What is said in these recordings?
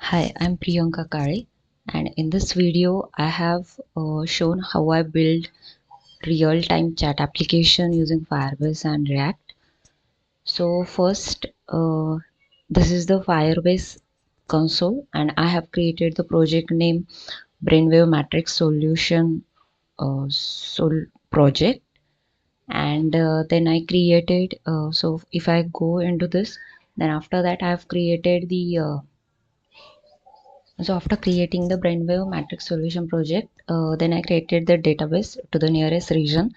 Hi, I'm Priyanka Kare, and in this video, I have shown how I build real-time chat application using Firebase and React. So first, this is the Firebase console, and I have created the project name Brainwave Matrix Solution project, and then I created. So if I go into this, then after that, I have created the So after creating the Brainwave Matrix Solution project, then I created the database to the nearest region.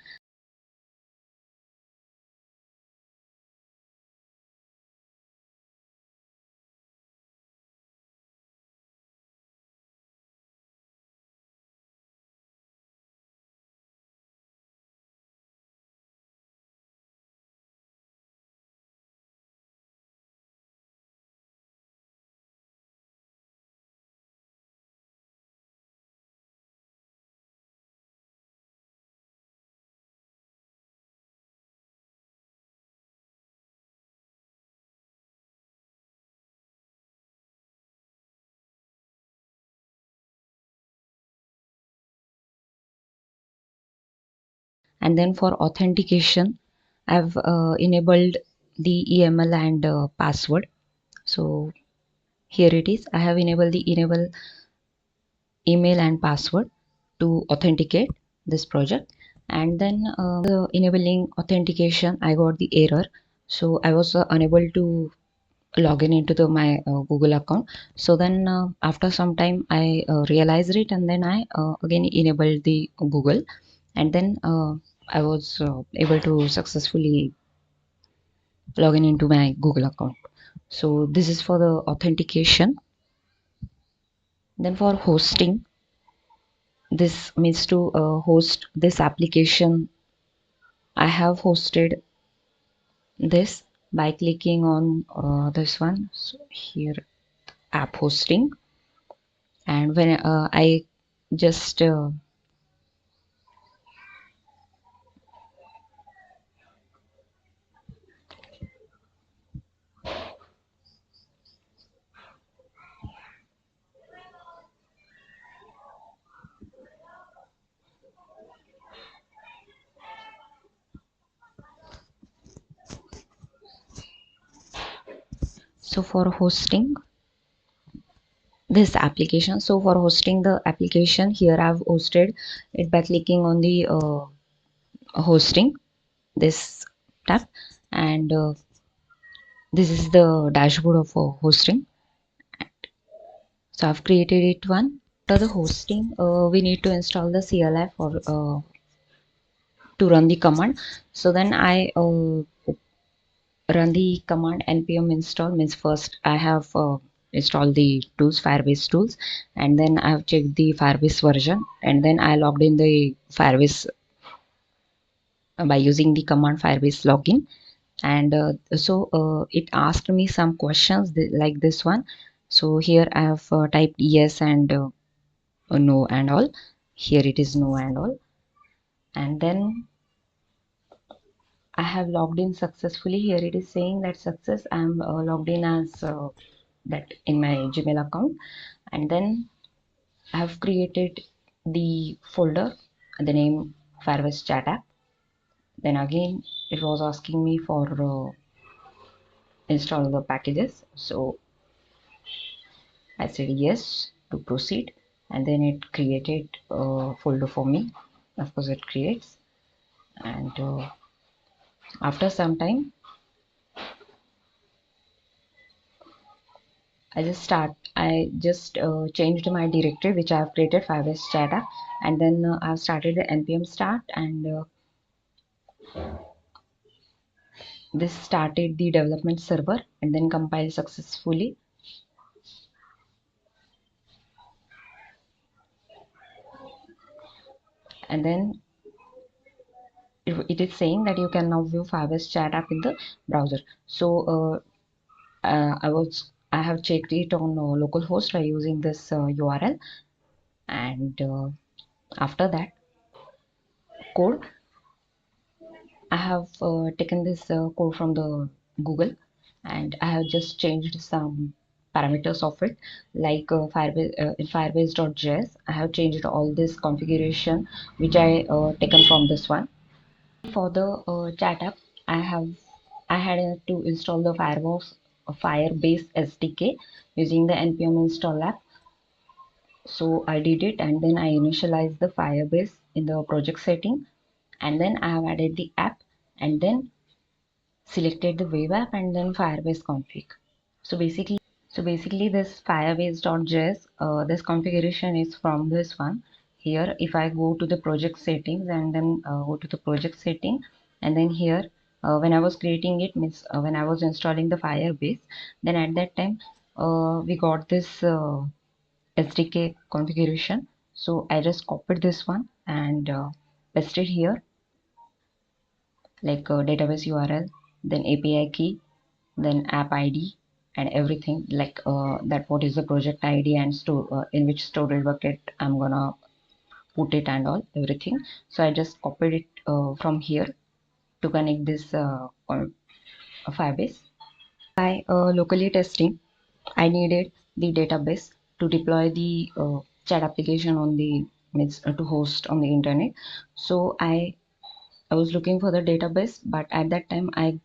And then for authentication, I've enabled the EML and password. So here it is. I have enabled the enable email and password to authenticate this project. And then the enabling authentication, I got the error. So I was unable to log in into my Google account. So then after some time I realized it, and then I again enabled the Google, and then I was able to successfully log in into my Google account. So this is for the authentication. Then for hosting, this means to host this application. I have hosted this by clicking on this one. So here, app hosting, and when I just so for hosting this application, so for hosting the application, here I've hosted it by clicking on the hosting, this tab, and this is the dashboard of hosting. So I've created it one. After the hosting, we need to install the CLI for to run the command. So then I run the command npm install. Means first I have installed the tools, Firebase tools, and then I have checked the Firebase version, and then I logged in the Firebase by using the command Firebase login. And it asked me some questions like this one. So here I have typed yes and no and all. Here it is no and all. And then I have logged in successfully. Here it is saying that success. I am logged in as that in my Gmail account, and then I have created the folder, the name Firebase Chat app. Then again, it was asking me for install the packages. So I said yes to proceed, and then it created a folder for me. Of course, it creates, and after some time, I just changed my directory which I have created Firebase Chat app, and then I've started the npm start, and this started the development server and then compiled successfully. And then it is saying that you can now view Firebase Chat app in the browser. So I have checked it on localhost by using this URL, and after that code, I have taken this code from the Google, and I have just changed some parameters of it, like Firebase, in Firebase.js. I have changed all this configuration which I taken from this one. For the chat app, I had to install the Firebase SDK using the npm install app. So I did it, and then I initialized the Firebase in the project setting, and then I have added the app, and then selected the web app, and then Firebase config. So basically this Firebase.js, this configuration is from this one. Here, if I go to the project settings and then go to the project setting, and then here, when I was creating it, means when I was installing the Firebase, then at that time, we got this SDK configuration. So I just copied this one and pasted here, like database URL, then API key, then app ID, and everything, like that what is the project ID and store in which storage bucket I'm gonna put it and all everything. So I just copied it from here to connect this Firebase. By locally testing, I needed the database to deploy the chat application on the means to host on the internet. So I was looking for the database, but at that time I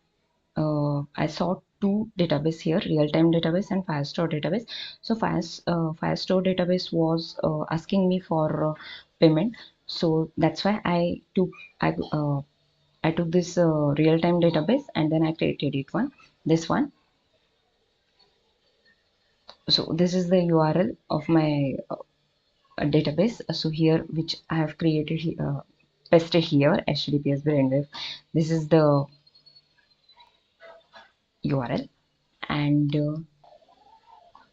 saw two database here, real-time database and Firestore database. So Firestore database was asking me for payment, so that's why I took this real-time database, and then I created this one. So this is the URL of my database. So here, which I have created pasted here, HTTPS Brainwave. This is the URL, and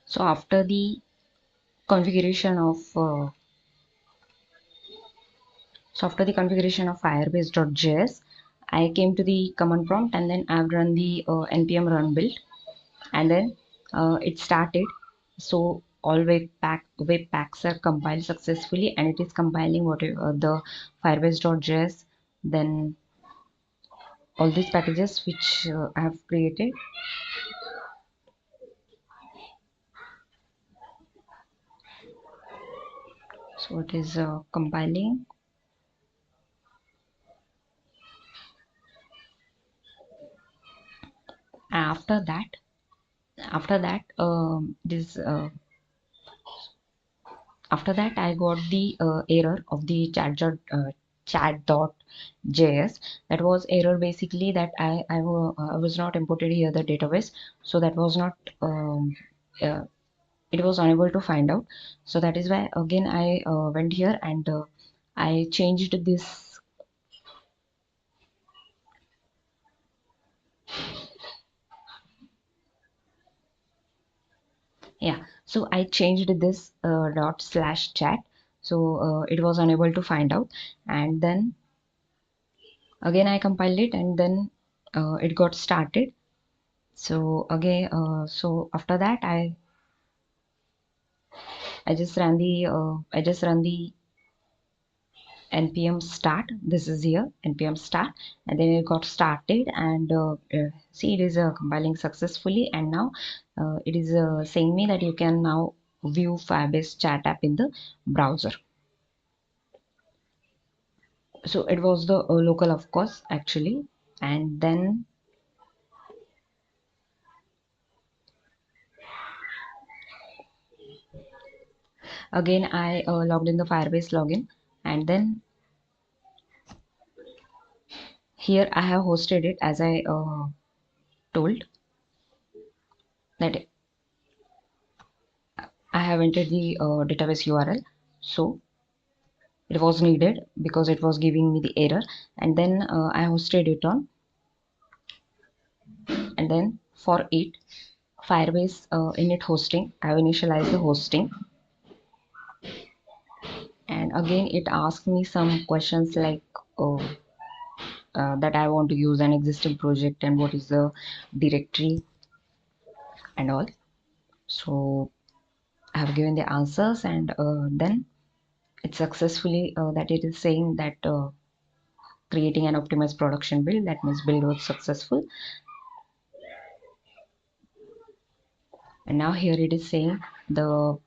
so after the configuration of Firebase.js, I came to the command prompt, and then I've run the npm run build, and then it started. So all web packs are compiled successfully, and it is compiling whatever the Firebase.js, then all these packages which I have created. So it is compiling. After that, this after that I got the error of the chat.js. That was error basically that I was not imported here the database, so that was not uh, it was unable to find out. So that is why again I went here and I changed this. Yeah, so I changed this dot slash chat, so it was unable to find out, and then again I compiled it, and then it got started. So again, so after that I just run the npm start. This is here npm start, and then it got started, and see, it is compiling successfully, and now it is saying me that you can now view Firebase chat app in the browser. So it was the local, of course, actually, and then again I logged in the Firebase login, and then here I have hosted it as I told that I have entered the database URL. So it was needed because it was giving me the error, and then I hosted it on, and then for it Firebase init hosting, I have initialized the hosting, and again it asked me some questions like that I want to use an existing project and what is the directory and all. So I have given the answers, and then it's successfully that it is saying that creating an optimized production build, that means build was successful. And now here it is saying the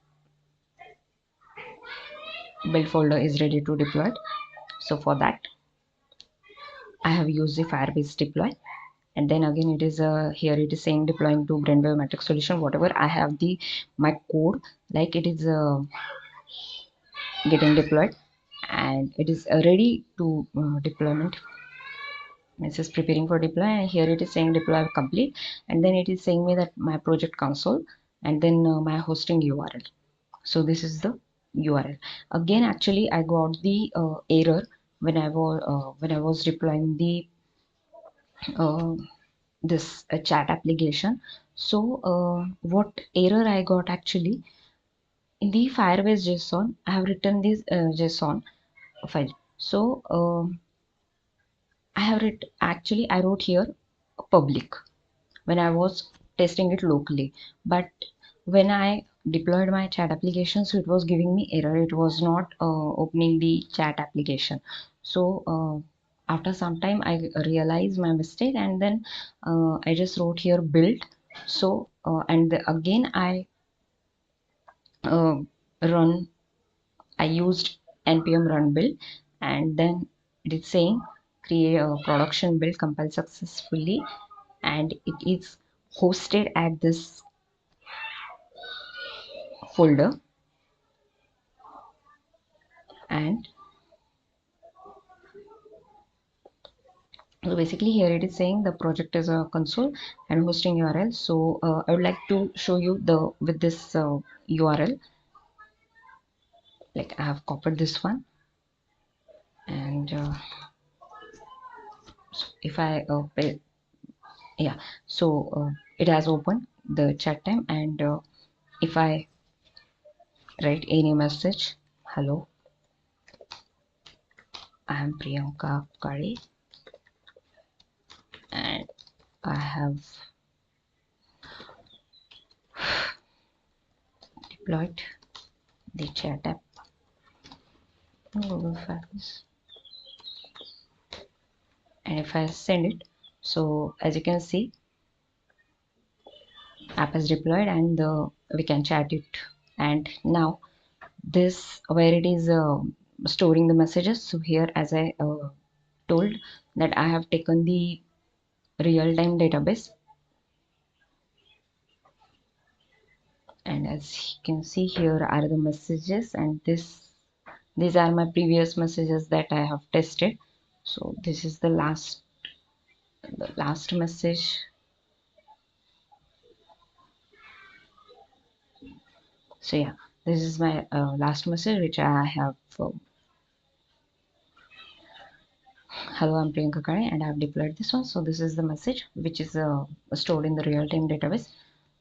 build folder is ready to deploy. So for that I have used the Firebase deploy, and then again it is here it is saying deploying to Brainwave Matrix solution. Whatever I have the my code, like it is getting deployed, and it is ready to deployment. It is preparing for deploy, and here it is saying deploy complete, and then it is saying me that my project console, and then my hosting URL. So this is the URL. Again, actually I got the error when I was deploying the uh, this chat application. So what error I got, actually in the Firebase JSON I have written this JSON file. So I have written, actually I wrote here public when I was testing it locally, but when I deployed my chat application, so it was giving me error. It was not opening the chat application. So after some time I realized my mistake, and then I just wrote here build. So again I uh, run I used npm run build, and then it is saying create a production build compile successfully, and it is hosted at this folder. And so basically here it is saying the project is a console and hosting URL. So I would like to show you the with this URL, like I have copied this one, and if I yeah, so it has opened the chat time, and if I write any message, hello, I am Priyanka Kari, and I have deployed the chat app on Google Files, and if I send it, so as you can see app is deployed, and we can chat it. And now this where it is storing the messages. So here, as I told, that I have taken the real-time database, and as you can see here are the messages, and these are my previous messages that I have tested. So this is the last message. So yeah, this is my last message which I have hello, I'm Priyanka Kare, and I've deployed this one. So this is the message which is stored in the real-time database.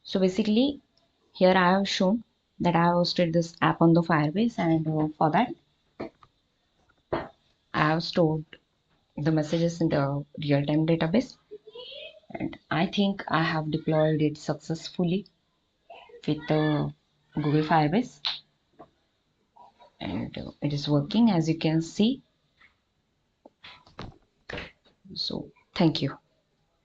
So basically here I have shown that I have hosted this app on the Firebase, and for that I have stored the messages in the real-time database, and I think I have deployed it successfully with the Google Firebase, and it is working as you can see. So thank you.